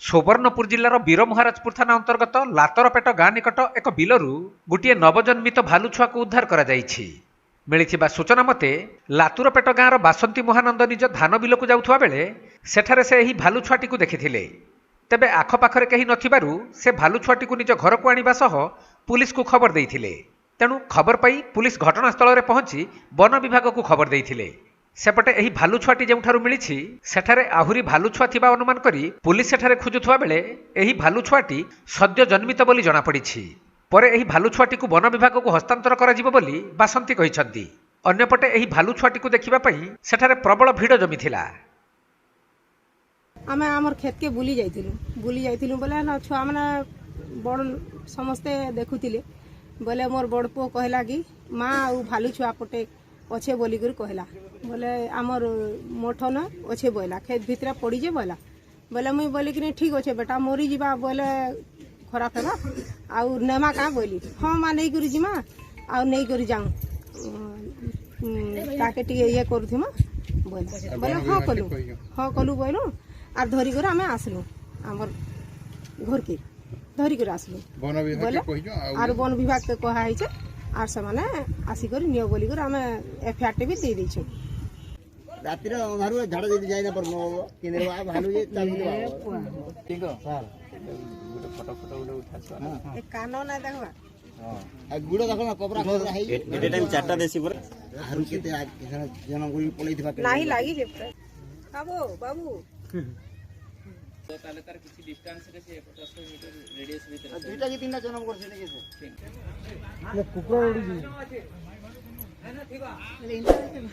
सुवर्णपुर जिलार वीरमहाराजपुर थाना अंतर्गत लातरपेट गाँ निकट एक बिलरू गोटे नवजन्मित भालू छुआ को उद्धार मिलिथिबा सूचना मते लातुरपेट गाँर बासंती महानंद निज धान बिल को जाउथुवा बेले सेठारे से एही भालू छुआटी को देखिथिले। तेबे आखपाखरे केही नथिबारु से भालू छुआटी को निज घर को आनिबा सह पुलिस को खबर देइथिले। तेणु खबर पाई पुलिस घटनास्थल रे पहुंची वन विभाग को खबर देइथिले। सेपटे एही भालू छुआटी जेउठारु मिलिछि सेठारे आहुरी भालू छुआ थिबा अनुमान करी पुलिस सेठारे खोजुथुवा बेले एही भालू छुआटी सद्य जन्मित बोली जଣା पड़िछि। परे एही भालू छुआटी को वन विभाग को हस्तांतर करा जिवो बोली बासंती कहिसंती। अन्यपटे एही भालू छुआटी को देखिबा पई सेठारे प्रबल भीड़ जमिथिला। आमे हमर खेत के बुली जाइथिलु बोले ना छुआ माने बड़ समस्ते देखुथिले बोले मोर बड़ पो कहला कि माँ आ भालू छुआ पटे अच्छे बोली कर कहला बोले आमर मोठ न अच्छे बोला खेत भितर पड़ी जे बोला बोले मुई बोली कि ठीक अच्छे बेटा मरी जीवा बोले खराब है आउ नेमा क्या बोली हाँ माँ नहीं करी जिमा आउ नहीं करी जाऊँ ताके टी ये करूँ बोले बोले हाँ कलु बोलू आर धरी कर आम आसलु आमर घर के धरी कर आसलु बोले आर वन विभाग के कहा आर से माने आसिक नियो बोली कर आम एफआईआर टे भी दे देछु। राति रे अंधारु झाड़ दे जाय ना पर केंद्र बा भालू जे चालू ठीक हो सर फोटो उठाछ हां ए कानो ना देखबा हां आ गुडो देखो ना कपड़ा खो रही एटे टाइम चारटा देसी पर हारु केते जन गुली पळई थिबा नाही लागी जे बाबू ताले तार किछि डिस्टेंस रे से 50 मीटर रेडियस भीतर दुईटा की तीनटा जन्म करछ ने के ये कुकुर उड़ी जी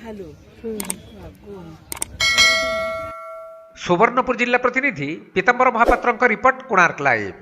भालू सुवर्णपुर जिला प्रतिनिधि पीताम्बर महापात्रଙ୍କ रिपोर्ट कोणार्क लाइव।